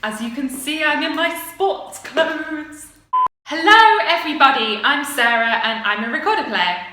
As you can see, I'm in my sports clothes. Hello everybody, I'm Sarah and I'm a recorder player.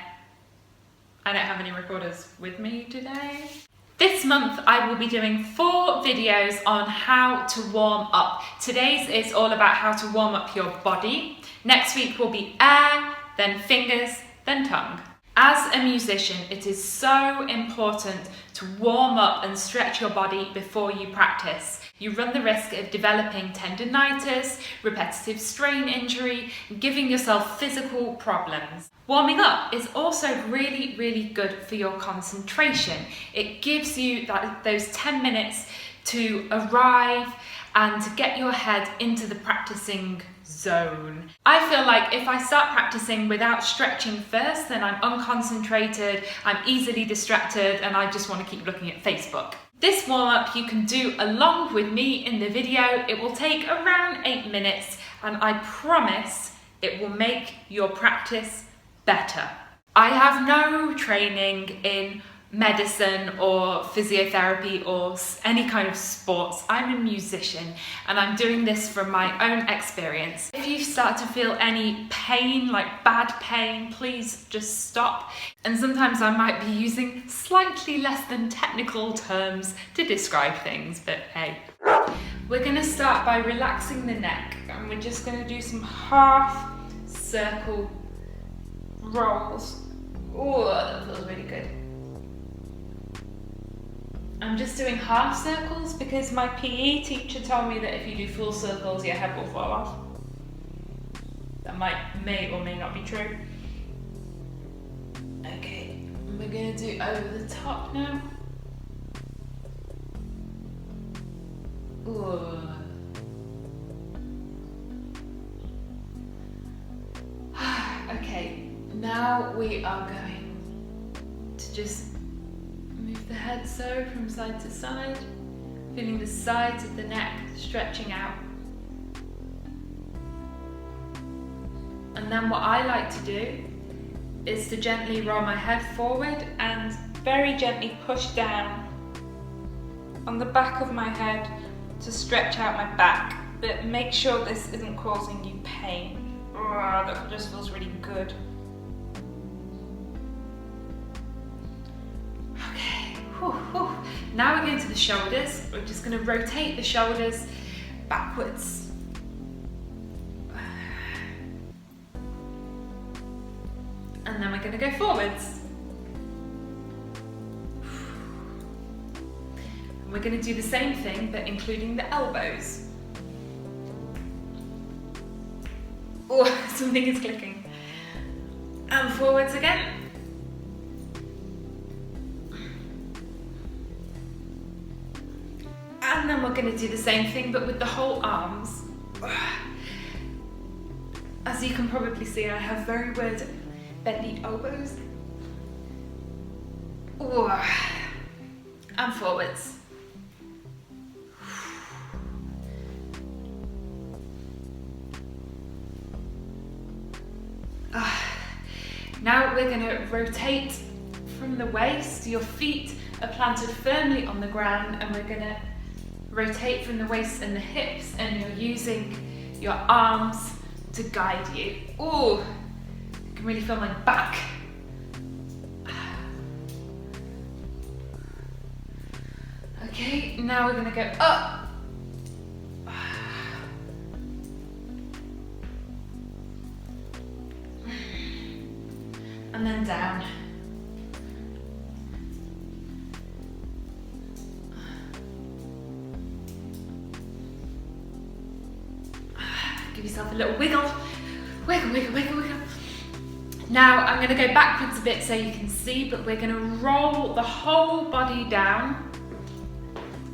I don't have any recorders with me today. This month I will be doing 4 videos on how to warm up. Today's is all about how to warm up your body. Next week will be air, then fingers, then tongue. As a musician, it is so important to warm up and stretch your body before you practice. You run the risk of developing tendinitis, repetitive strain injury, and giving yourself physical problems. Warming up is also really good for your concentration. It gives you those 10 minutes to arrive and to get your head into the practicing zone. I feel like if I start practicing without stretching first, then I'm unconcentrated, I'm easily distracted, and I just want to keep looking at Facebook. This warm-up you can do along with me in the video. It will take around 8 minutes, and I promise it will make your practice better. I have no training in medicine or physiotherapy or any kind of sports. I'm a musician and I'm doing this from my own experience. If you start to feel any pain, like bad pain, please just stop. And sometimes I might be using slightly less than technical terms to describe things, but hey. We're gonna start by relaxing the neck, and we're just gonna do some half circle rolls. Oh, that feels really good. I'm just doing half circles because my PE teacher told me that if you do full circles, your head will fall off. That may or may not be true. Okay, we're gonna do over the top now. Ooh. Okay, now we are going to just move the head so from side to side, feeling the sides of the neck stretching out. And then what I like to do is to gently roll my head forward and very gently push down on the back of my head to stretch out my back. But make sure this isn't causing you pain. Oh, that just feels really good. Now we're going to the shoulders. We're just going to rotate the shoulders backwards. And then we're going to go forwards. And we're going to do the same thing, but including the elbows. Oh, something is clicking. And forwards again. And then we're going to do the same thing, but with the whole arms. As you can probably see, I have very weird bendy elbows. And forwards. Now we're going to rotate from the waist. Your feet are planted firmly on the ground, and we're going to rotate from the waist and the hips, and you're using your arms to guide you. Oh, I can really feel my back. Okay, now we're going to go up. And then down. Give yourself a little wiggle. Wiggle. Now I'm going to go backwards a bit so you can see, but we're going to roll the whole body down.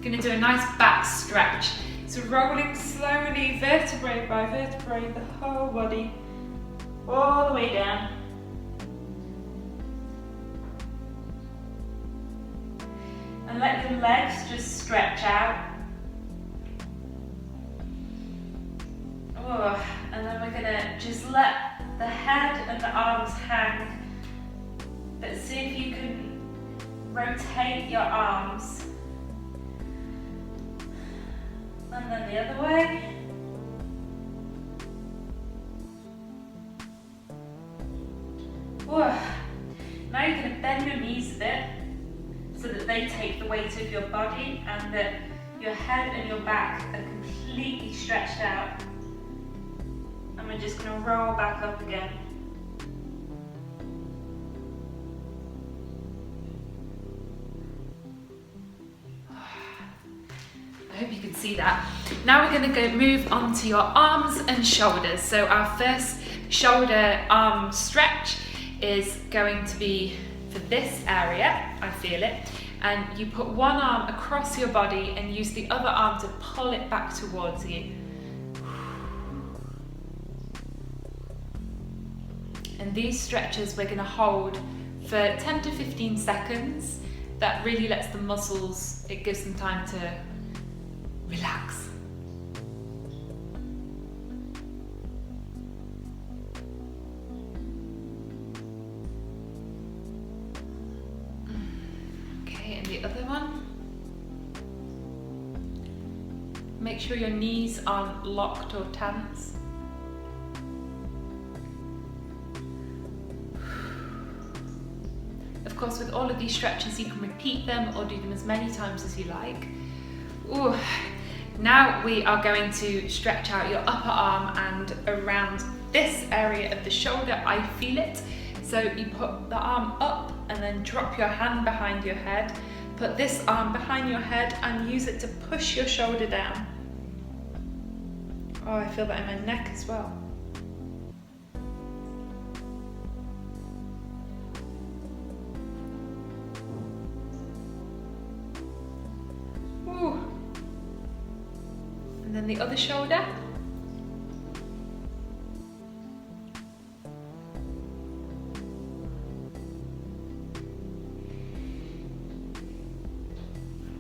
Going to do a nice back stretch. So rolling slowly, vertebrae by vertebrae, the whole body, all the way down. And let your legs just stretch out. And then we're going to just let the head and the arms hang. But see if you can rotate your arms. And And then the other way. Whoa. Now you're going to bend your knees a bit so that they take the weight of your body and that your head and your back are completely stretched out. And we're just going to roll back up again. I hope you can see that. Now we're going to move on to your arms and shoulders. So our first shoulder arm stretch is going to be for this area, I feel it, and you put one arm across your body and use the other arm to pull it back towards you. And these stretches we're going to hold for 10 to 15 seconds. That really lets the muscles, it gives them time to relax. Okay, and the other one. Make sure your knees aren't locked or tense. Of course, with all of these stretches, you can repeat them or do them as many times as you like. Ooh. Now we are going to stretch out your upper arm and around this area of the shoulder. I feel it. So you put the arm up and then drop your hand behind your head. Put this arm behind your head and use it to push your shoulder down. Oh, I feel that in my neck as well. Ooh. And then the other shoulder.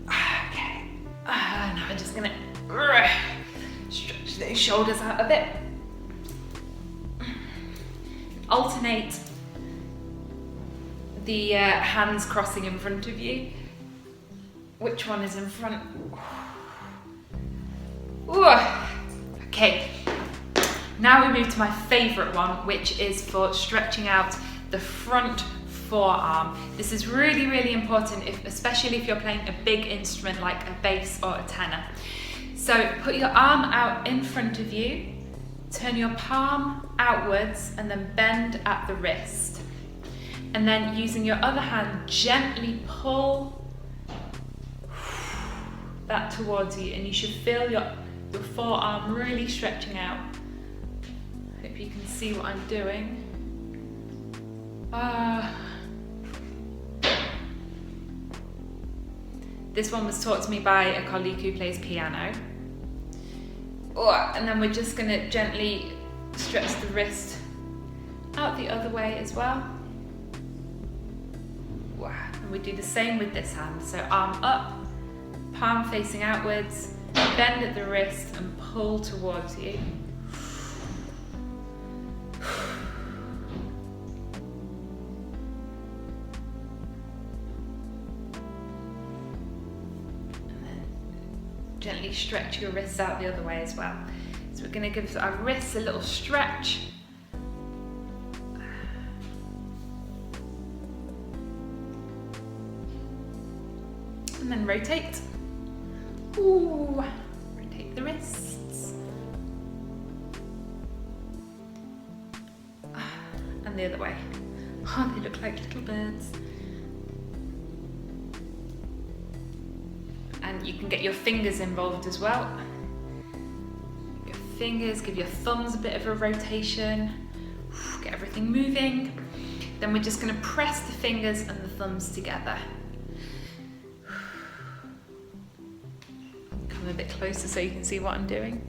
Okay. Now I'm just gonna stretch those shoulders out a bit. Alternate the hands crossing in front of you. Which one is in front? Ooh. Okay, now we move to my favourite one, which is for stretching out the front forearm. This is really, really important, especially if you're playing a big instrument like a bass or a tenor. So put your arm out in front of you, turn your palm outwards and then bend at the wrist. And then using your other hand, gently pull that towards you, and you should feel your forearm really stretching out. Hope you can see what I'm doing. This one was taught to me by a colleague who plays piano. And then we're just going to gently stretch the wrist out the other way as well. And we do the same with this hand. So arm up, palm facing outwards, bend at the wrist and pull towards you. And then gently stretch your wrists out the other way as well. So we're going to give our wrists a little stretch. And then rotate. Ooh, rotate the wrists. And the other way. Oh, they look like little birds. And you can get your fingers involved as well. Your fingers, give your thumbs a bit of a rotation. Get everything moving. Then we're just going to press the fingers and the thumbs together. A bit closer so you can see what I'm doing.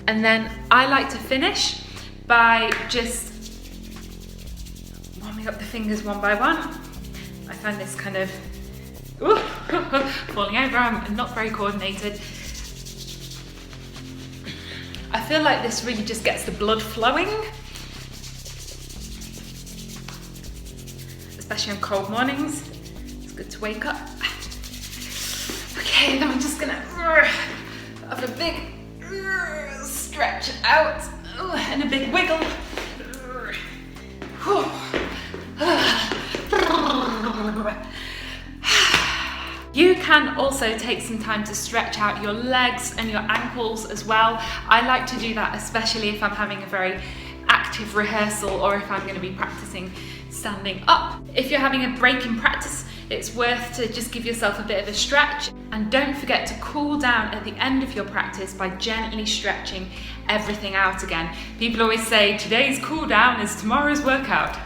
And then I like to finish by just warming up the fingers one by one. I find this kind of falling over. I'm not very coordinated. I feel like this really just gets the blood flowing. especially on cold mornings. It's good to wake up. Okay, then I'm just gonna have a big stretch out and a big wiggle. You can also take some time to stretch out your legs and your ankles as well. I like to do that especially if I'm having a very active rehearsal or if I'm going to be practicing standing up. If you're having a break in practice, it's worth to just give yourself a bit of a stretch, and don't forget to cool down at the end of your practice by gently stretching everything out again. People always say today's cool down is tomorrow's workout.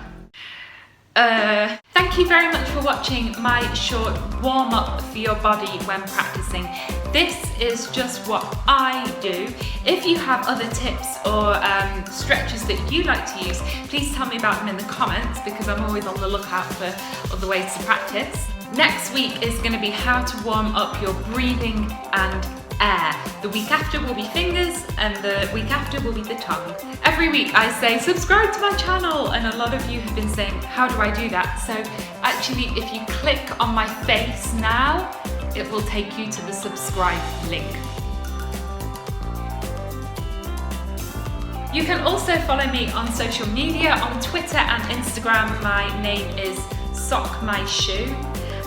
Thank you very much for watching my short warm-up for your body when practicing. This is just what I do. If you have other tips or stretches that you like to use, please tell me about them in the comments, because I'm always on the lookout for other ways to practice. Next week is going to be how to warm up your breathing and air. The week after will be fingers, and the week after will be the tongue. Every week I say subscribe to my channel, and a lot of you have been saying how do I do that? So actually, if you click on my face now, it will take you to the subscribe link. You can also follow me on social media, on Twitter and Instagram. My name is Sock My Shoe.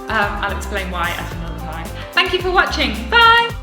I'll explain why at another time. Thank you for watching. Bye!